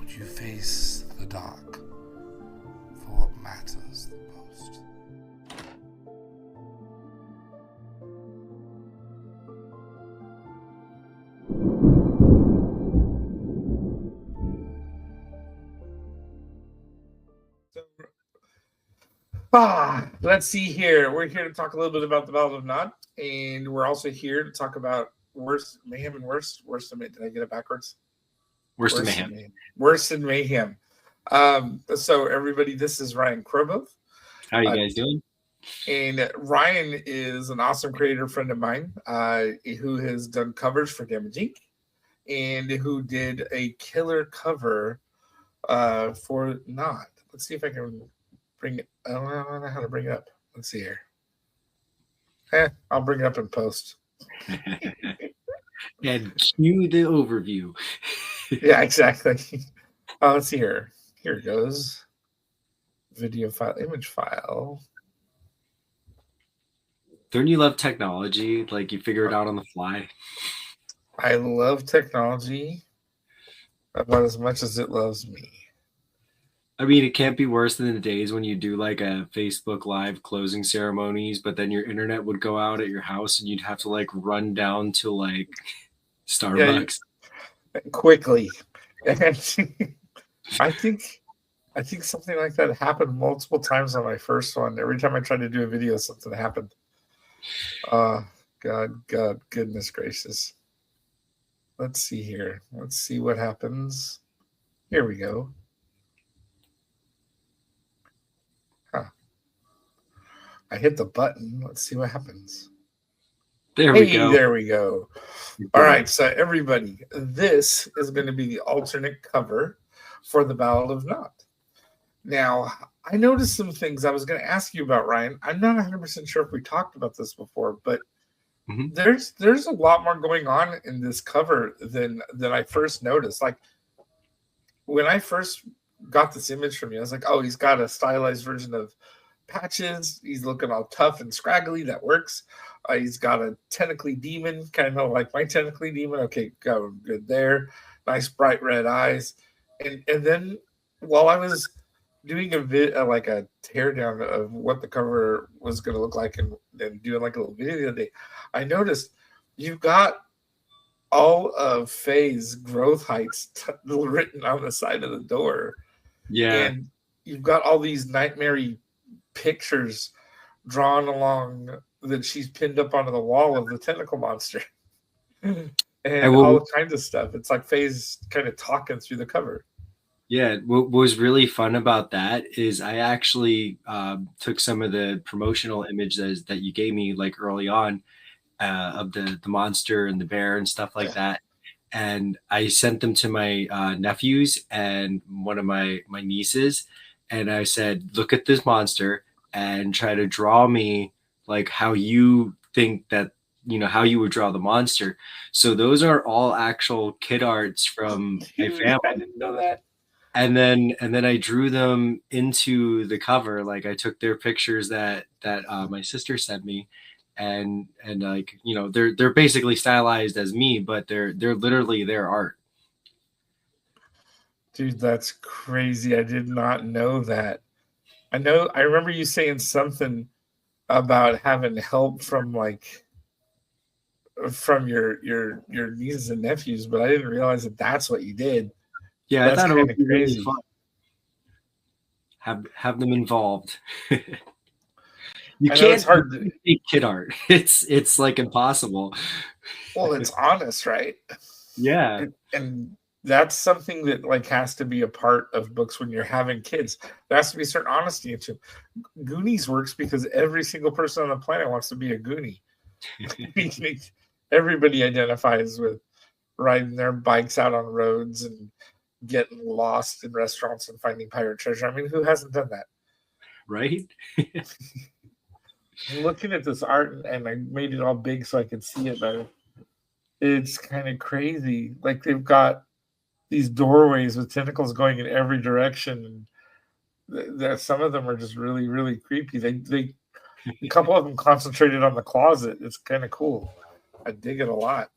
Would you face the dark for what matters the most? Let's see here. We're here to talk a little bit about the Ballad of Nod, and we're also here to talk about Wurst, Mayhem, and Wurst. Wurst and Mayhem. Did I get it backwards? Wurst and Mayhem. Wurst and Mayhem. So everybody, this is Ryan Kroboth. How are you guys doing? And Ryan is an awesome creator friend of mine who has done covers for Damage Inc. and who did a killer cover for Nod. Let's see if I can bring it. I don't know how to bring it up. Let's see here. I'll bring it up in post. And cue the overview. Yeah, exactly. Let's see here. Here it goes. Video file, image file. Don't you love technology? Like you figure it out on the fly. I love technology about as much as it loves me. I mean, it can't be worse than the days when you do like a Facebook Live closing ceremonies, but then your internet would go out at your house and you'd have to like run down to like Starbucks. Yeah, quickly. And I think something like that happened multiple times on my first one. Every time I tried to do a video, something happened. God, goodness gracious. Let's see here. Let's see what happens. Here we go. I hit the button. Let's see what happens. There we go. There we go. All right, so everybody, this is going to be the alternate cover for the Ballad of Nod. Now, I noticed some things I was going to ask you about, Ryan. I'm not 100% sure if we talked about this before, but there's a lot more going on in this cover than I first noticed. Like, when I first got this image from you, I was like, oh, he's got a stylized version of Patches. He's looking all tough and scraggly. That works. He's got a tentacly demon, kind of like my tentacly demon. Okay, good there. Nice bright red eyes. And then while I was doing a teardown of what the cover was going to look like and doing like a little video the other day, I noticed you've got all of Faye's growth heights written on the side of the door. Yeah. And you've got all these nightmare pictures drawn along that she's pinned up onto the wall of the tentacle monster and all kinds of stuff. It's like Faye's kind of talking through the cover. Yeah, what was really fun about that is I actually took some of the promotional images that you gave me like early on of the monster and the bear and stuff like that. And I sent them to my nephews and one of my nieces. And I said, look at this monster and try to draw me like how you think that, how you would draw the monster. So those are all actual kid arts from my family. I didn't know that. And then I drew them into the cover. Like I took their pictures that my sister sent me, and like, they're basically stylized as me, but they're literally their art. Dude, that's crazy. I did not know that. I remember you saying something about having help from your nieces and nephews, but I didn't realize that that's what you did. Yeah, that's I thought it would be crazy. really fun. Have them involved. You can't make kid art. It's like impossible. Well, it's honest, right? Yeah. And that's something that like has to be a part of books when you're having kids. There has to be a certain honesty into it. Goonies works because every single person on the planet wants to be a Goonie. Everybody identifies with riding their bikes out on roads and getting lost in restaurants and finding pirate treasure. I mean, who hasn't done that? Right? Looking at this art, and I made it all big so I could see it better. It's kind of crazy. Like they've got these doorways with tentacles going in every direction. And some of them are just really, really creepy. They a couple of them concentrated on the closet. It's kind of cool. I dig it a lot.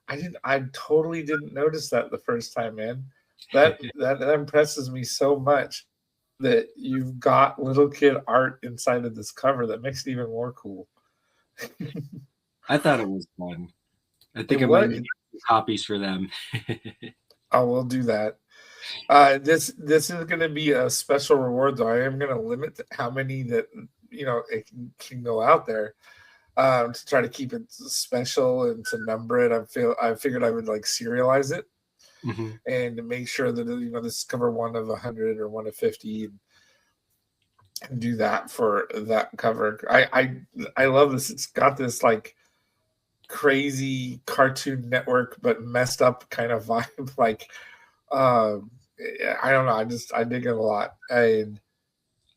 I totally didn't notice that the first time, man. That impresses me so much that you've got little kid art inside of this cover that makes it even more cool. I thought it was fun. I think I What? might make copies for them. Oh, we'll do that. This is going to be a special reward, though. I am going to limit how many that it can go out there to try to keep it special and to number it. I figured I would like serialize it and make sure that this is cover 1 of 100 or 1 of 50, and do that for that cover. I love this. It's got this like crazy Cartoon Network but messed up kind of vibe. Like I don't know. I dig it a lot. And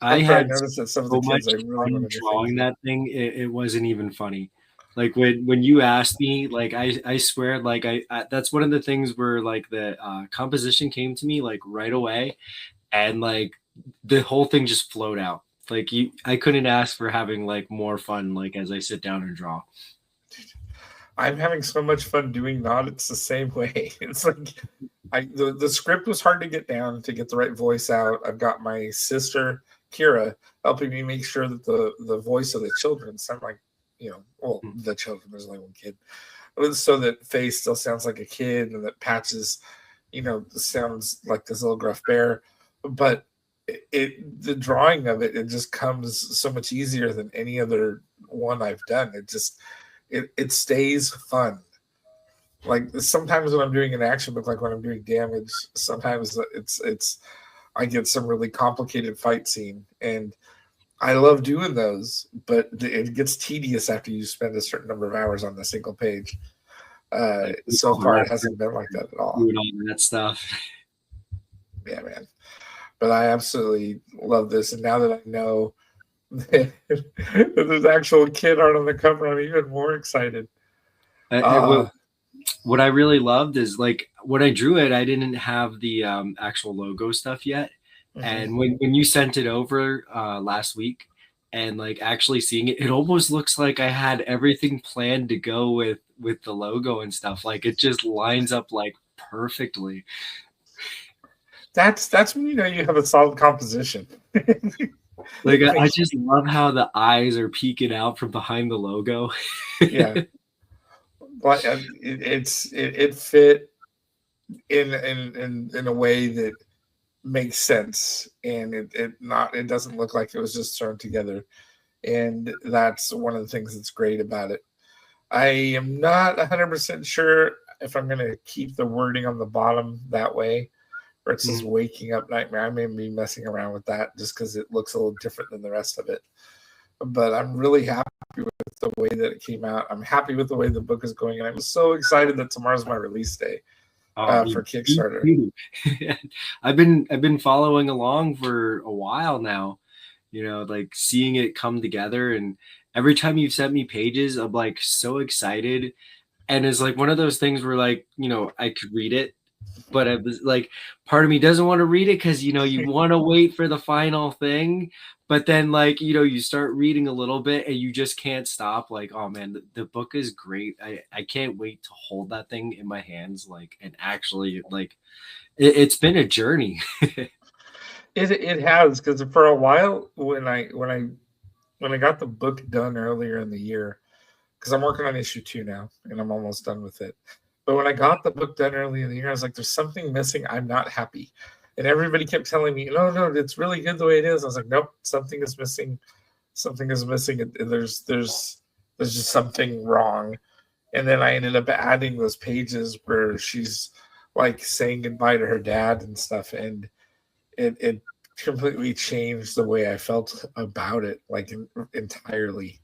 I after I had noticed that some of so the kids, much I really fun wanted to drawing that thing. It wasn't even funny. Like when you asked me, like I swear, like I that's one of the things where like the composition came to me like right away, and like the whole thing just flowed out. Like I couldn't ask for having like more fun. Like as I sit down and draw. I'm having so much fun doing that. It's the same way. It's like the script was hard to get down to get the right voice out. I've got my sister Kira helping me make sure that the voice of the children sound like the children. There's only one kid, so that Faye still sounds like a kid, and that Patches, sounds like this little gruff bear. But the drawing of it just comes so much easier than any other one I've done. It stays fun. Like sometimes when I'm doing an action book, like when I'm doing Damage, sometimes I get some really complicated fight scene, and I love doing those, but it gets tedious after you spend a certain number of hours on a single page. So far, it hasn't been like that at all. Doing all that stuff. Yeah, man. But I absolutely love this, and now that I know that there's actual kid art on the cover, I'm even more excited. What I really loved is like when I drew it, I didn't have the actual logo stuff yet. And when you sent it over last week and like actually seeing it, it almost looks like I had everything planned to go with the logo and stuff. Like it just lines up like perfectly. That's when you have a solid composition. Like I just love how the eyes are peeking out from behind the logo. Yeah. But it fit in a way that makes sense, and it doesn't look like it was just thrown together, and that's one of the things that's great about it. I am not 100% sure if I'm going to keep the wording on the bottom that way, where it says "Waking Up Nightmare." I may be messing around with that just because it looks a little different than the rest of it. But I'm really happy with the way that it came out. I'm happy with the way the book is going, and I'm so excited that tomorrow's my release day for Kickstarter. I've been following along for a while now, like seeing it come together, and every time you've sent me pages, I'm like so excited, and it's like one of those things where like I could read it, but I was like, part of me doesn't want to read it because you want to wait for the final thing. But then, like, you start reading a little bit and you just can't stop. Like, oh, man, the book is great. I can't wait to hold that thing in my hands, like, and actually, like, it's been a journey. It has, because for a while, when I got the book done earlier in the year, because I'm working on issue 2 now, and I'm almost done with it. But when I got the book done earlier in the year, I was like, there's something missing. I'm not happy. And everybody kept telling me, no, it's really good the way it is. I was like, nope, something is missing. Something is missing. There's just something wrong. And then I ended up adding those pages where she's like saying goodbye to her dad and stuff. And it completely changed the way I felt about it, like entirely.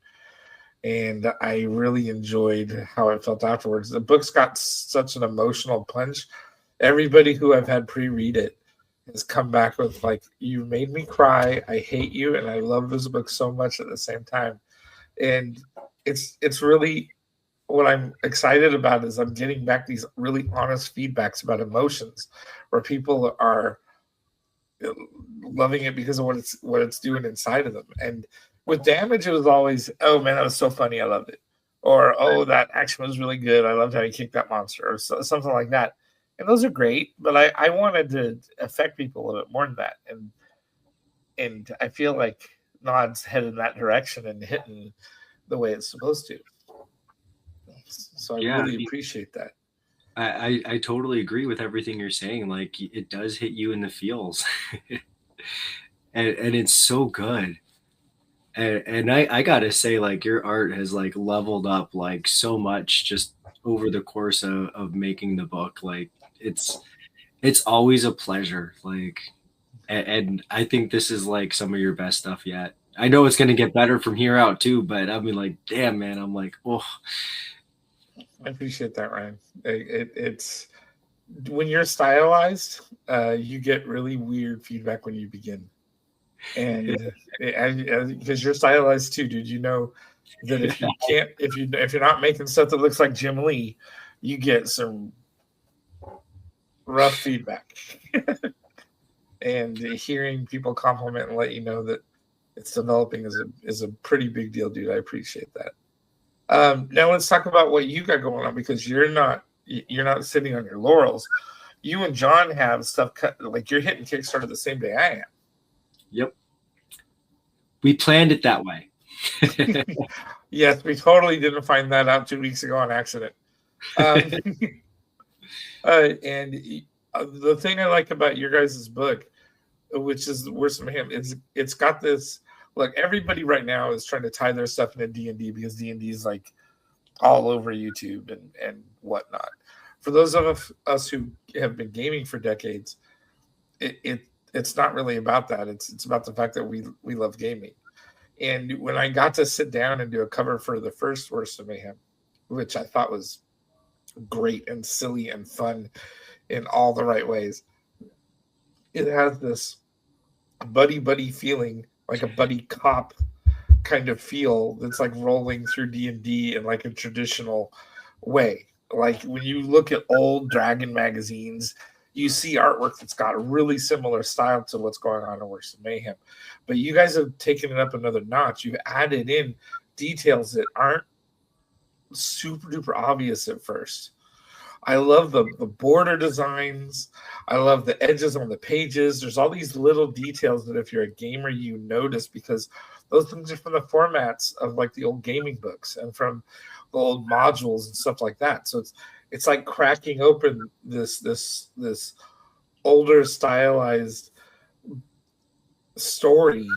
And I really enjoyed how it felt afterwards. The book's got such an emotional punch. Everybody who I've had pre-read it has come back with like, you made me cry, I hate you, and I love this book so much at the same time. And it's really what I'm excited about is I'm getting back these really honest feedbacks about emotions where people are loving it because of what it's doing inside of them. And with Damage, it was always, oh man, that was so funny, I loved it. Or, oh, that action was really good, I loved how he kicked that monster, or something like that. And those are great, but I wanted to affect people a little bit more than that. And I feel like Nod's headed in that direction and hitting the way it's supposed to. So I Yeah, really appreciate that. I totally agree with everything you're saying. Like it does hit you in the feels, and it's so good. And I gotta say, like your art has like leveled up like so much just over the course of making the book. Like it's always a pleasure. Like and I think this is like some of your best stuff yet. I know it's gonna get better from here out too, but I mean like damn man, I'm like, oh I appreciate that, Ryan. It's when you're stylized, you get really weird feedback when you begin, and because you're stylized too, dude. You know that if you can't, if you're not making stuff that looks like Jim Lee, you get some rough feedback. And hearing people compliment and let you know that it's developing is a pretty big deal, dude. I appreciate that. Now let's talk about what you got going on, because you're not sitting on your laurels. You and John have stuff cut, like you're hitting Kickstarter the same day I am. yep. We planned it that way. Yes, we totally didn't find that out 2 weeks ago on accident. And the thing I like about your guys' book, which is Wurst and Mayhem, is it's got this. Look, everybody right now is trying to tie their stuff into D&D because D&D is like all over YouTube and whatnot. For those of us who have been gaming for decades, it's not really about that. It's about the fact that we love gaming. And when I got to sit down and do a cover for the first Wurst and Mayhem, which I thought was great and silly and fun in all the right ways, it has this buddy feeling, like a buddy cop kind of feel that's like rolling through D&D in like a traditional way. Like when you look at old Dragon magazines, you see artwork that's got a really similar style to what's going on in Wurst and Mayhem. But you guys have taken it up another notch. You've added in details that aren't super duper obvious at first. I love the border designs. I love the edges on the pages. There's all these little details that if you're a gamer, you notice, because those things are from the formats of like the old gaming books and from the old modules and stuff like that. So it's like cracking open this older stylized story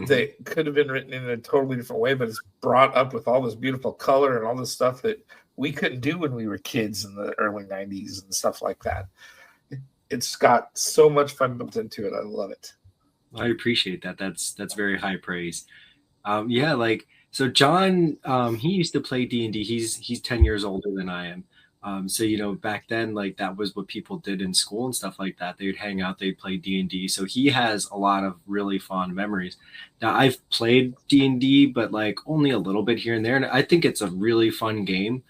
that could have been written in a totally different way, but it's brought up with all this beautiful color and all this stuff that we couldn't do when we were kids in the early 90s and stuff like that. It's got so much fun built into it. I love it. I appreciate that. That's very high praise. Yeah, like so John, he used to play D&D. He's 10 years older than I am. So you know, back then, like that was what people did in school and stuff like that. They would hang out, they'd play D&D. So he has a lot of really fond memories. Now I've played D&D, but like only a little bit here and there, and I think it's a really fun game.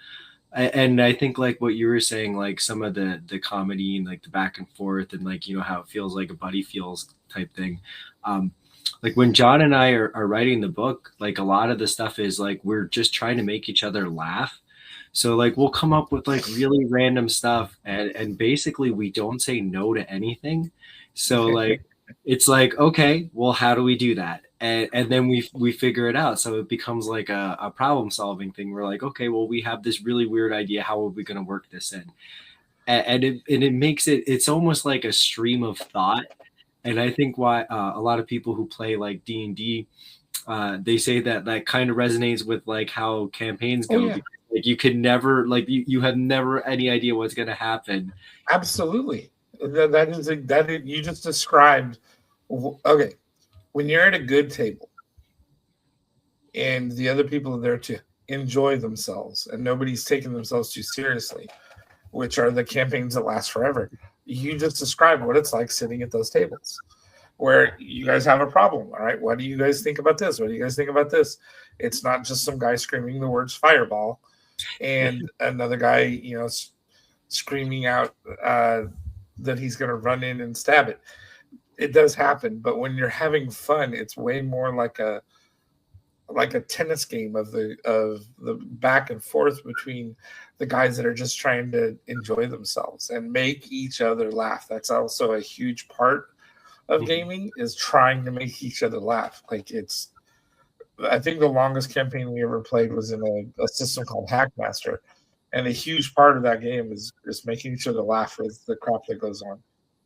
And I think like what you were saying, like some of the comedy and like the back and forth and like, you know, how it feels like a buddy feels type thing. Like when John and I are writing the book, like a lot of the stuff is like we're just trying to make each other laugh. So like we'll come up with like really random stuff and basically we don't say no to anything. So like it's like, okay, well, how do we do that? And then we figure it out. So it becomes like a problem solving thing. We're like, okay, well, we have this really weird idea. How are we going to work this in? And it makes it's almost like a stream of thought. And I think why a lot of people who play like D&D, they say that kind of resonates with like how campaigns go. Oh, yeah. Because, like you can never like you have never any idea what's going to happen. Absolutely. That is you just described. Okay, when you're at a good table and the other people are there to enjoy themselves and nobody's taking themselves too seriously, which are the campaigns that last forever, you just described what it's like sitting at those tables where you guys have a problem. All right, what do you guys think about this? What do you guys think about this? It's not just some guy screaming the words fireball and another guy, you know, screaming out that he's going to run in and stab it. It does happen, but when you're having fun, it's way more like a like a tennis game of the back and forth between the guys that are just trying to enjoy themselves and make each other laugh. That's also a huge part of gaming, is trying to make each other laugh. Like, I think the longest campaign we ever played was in a system called Hackmaster, and a huge part of that game is just making each other laugh with the crap that goes on.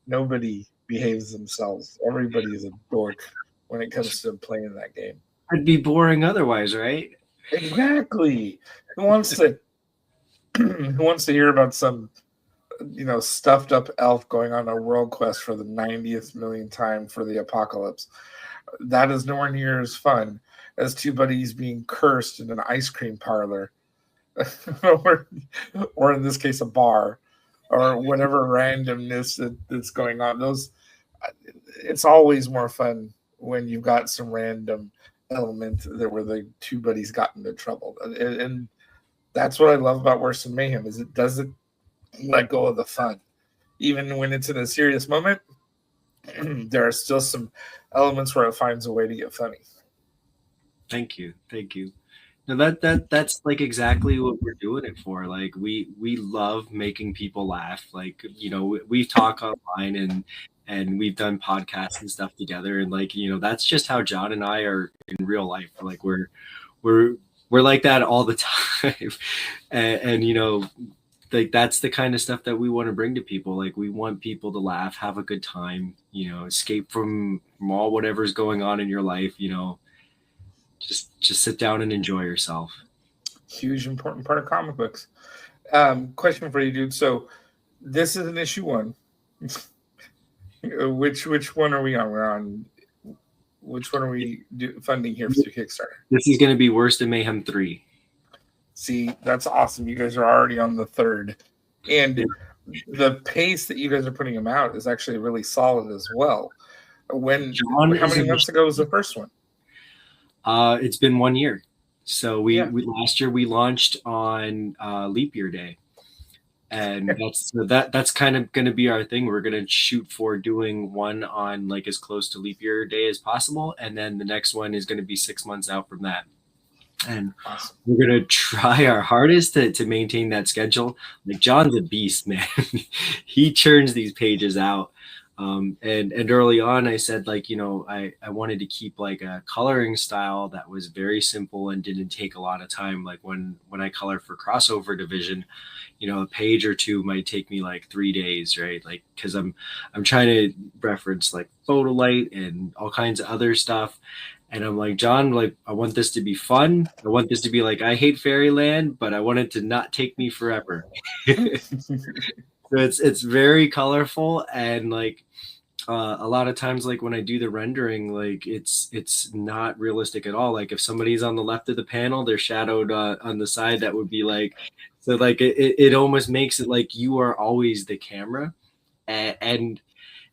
Nobody behaves themselves. Everybody is a dork when it comes to playing that game. It'd be boring otherwise, right? Exactly. Who wants to hear about some stuffed up elf going on a world quest for the 90th millionth time for the apocalypse? That is nowhere near as fun as two buddies being cursed in an ice cream parlor, or in this case, a bar, or whatever randomness that's going on. It's always more fun when you've got some random element that where the two buddies got into trouble, and that's what I love about Wurst and Mayhem, is it doesn't let go of the fun, even when it's in a serious moment. There are still some elements where it finds a way to get funny. Thank you. Now that's like exactly what we're doing it for. Like we love making people laugh. Like, we talk online and we've done podcasts and stuff together, and like, that's just how John and I are in real life. Like we're like that all the time. and like that's the kind of stuff that we want to bring to people. Like we want people to laugh, have a good time, escape from all whatever's going on in your life, just sit down and enjoy yourself. Huge important part of comic books. Question for you, dude. So this is an issue 1. Which one are we on? We're on which one are we funding here through Kickstarter? This is going to be Wurst and Mayhem 3. See, that's awesome. You guys are already on the 3rd. And the pace that you guys are putting them out is actually really solid as well. How many months ago was the first one? It's been 1 year. So we last year we launched on Leap Year Day. And that's kind of going to be our thing. We're going to shoot for doing one on like as close to Leap Year Day as possible. And then the next one is going to be 6 months out from that. And we're going to try our hardest to maintain that schedule. Like John's a beast, man. He churns these pages out. And early on I said, like, I wanted to keep like a coloring style that was very simple and didn't take a lot of time. Like when I color for Crossover Division, a page or two might take me like 3 days, right? Like, cause I'm trying to reference like photo light and all kinds of other stuff. And I'm like, John, like, I want this to be fun. I want this to be like, I hate Fairyland, but I want it to not take me forever. So it's very colorful, and like a lot of times, like when I do the rendering, like it's not realistic at all. Like if somebody's on the left of the panel, they're shadowed on the side. That would be like, so like it almost makes it like you are always the camera, and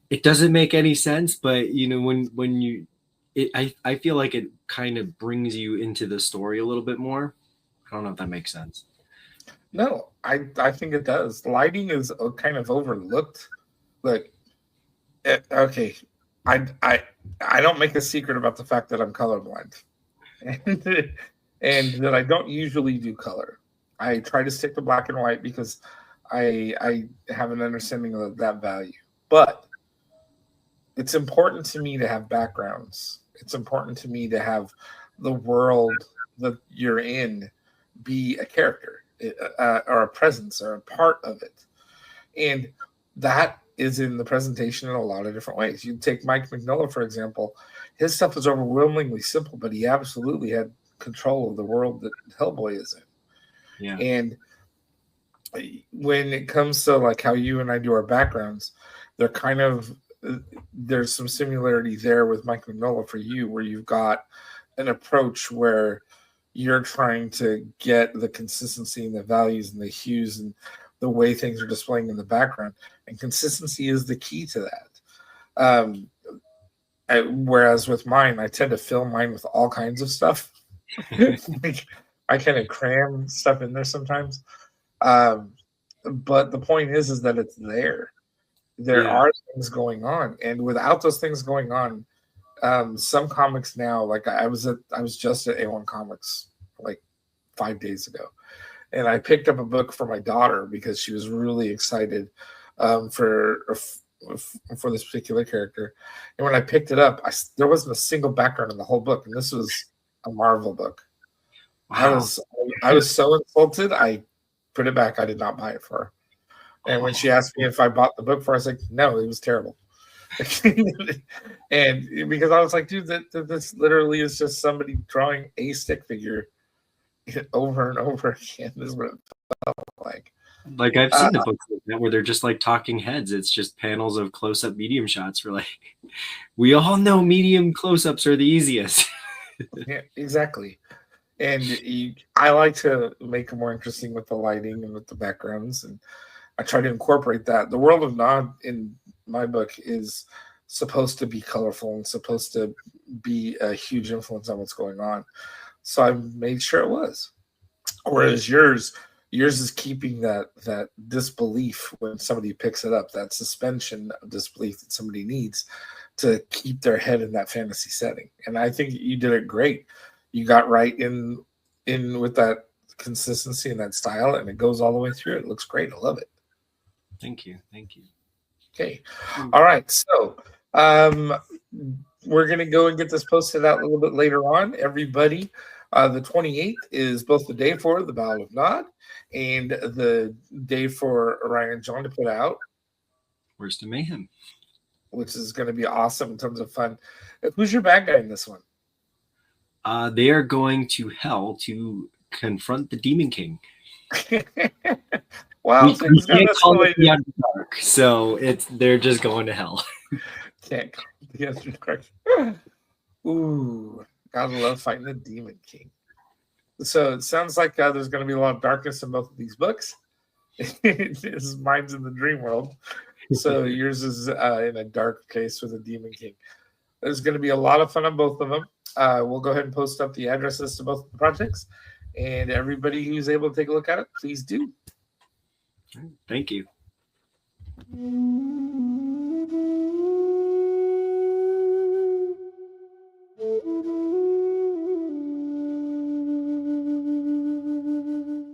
it doesn't make any sense. But when you I feel like it kind of brings you into the story a little bit more. I don't know if that makes sense. No, I think it does. Lighting is kind of overlooked. Like, okay, I don't make a secret about the fact that I'm colorblind, and that I don't usually do color. I try to stick to black and white because I have an understanding of that value. But it's important to me to have backgrounds. It's important to me to have the world that you're in be a character. Or a presence or a part of it. And that is in the presentation in a lot of different ways. You take Mike Mignola, for example. His stuff is overwhelmingly simple, but he absolutely had control of the world that Hellboy is in. Yeah. And when it comes to like how you and I do our backgrounds, they're kind of, there's some similarity there with Mike Mignola for you, where you've got an approach where you're trying to get the consistency and the values and the hues and the way things are displaying in the background. And consistency is the key to that. Whereas with mine, I tend to fill mine with all kinds of stuff. I kind of cram stuff in there sometimes. But the point is that it's there. There are things going on. And without those things going on, some comics now, like I was just at A1 Comics like 5 days ago, and I picked up a book for my daughter because she was really excited for this particular character. And when I picked it up, there wasn't a single background in the whole book, and this was a Marvel book. Wow. I was so insulted. I put it back. I did not buy it for her. And when she asked me if I bought the book for her, I was like, no, it was terrible. And because I was like, dude, this literally is just somebody drawing a stick figure over and over again. This is what it felt like. Like I've seen the books like that where they're just like talking heads. It's just panels of close-up medium shots. We're like, we all know medium close-ups are the easiest. Yeah, exactly. And I like to make it more interesting with the lighting and with the backgrounds, and I try to incorporate that. The world of Nod in my book is supposed to be colorful and supposed to be a huge influence on what's going on. So I made sure it was. Whereas yours is keeping that disbelief when somebody picks it up, that suspension of disbelief that somebody needs to keep their head in that fantasy setting. And I think you did it great. You got right in with that consistency and that style, and it goes all the way through. It looks great. I love it. Thank you. Okay. All right. So we're going to go and get this posted out a little bit later on. Everybody, the 28th is both the day for the Battle of Nod and the day for Ryan and John to put out Wurst and Mayhem, which is going to be awesome in terms of fun. Who's your bad guy in this one? they are going to hell to confront the Demon King. Wow, we can't call it the Underdark, so they're just going to hell. Can't call it the Underdark. Ooh, gotta love fighting the Demon King. So it sounds like there's going to be a lot of darkness in both of these books. Mine's in the dream world, so yours is in a dark place with a Demon King. There's going to be a lot of fun on both of them. We'll go ahead and post up the addresses to both the projects, and everybody who's able to take a look at it, please do. Thank you.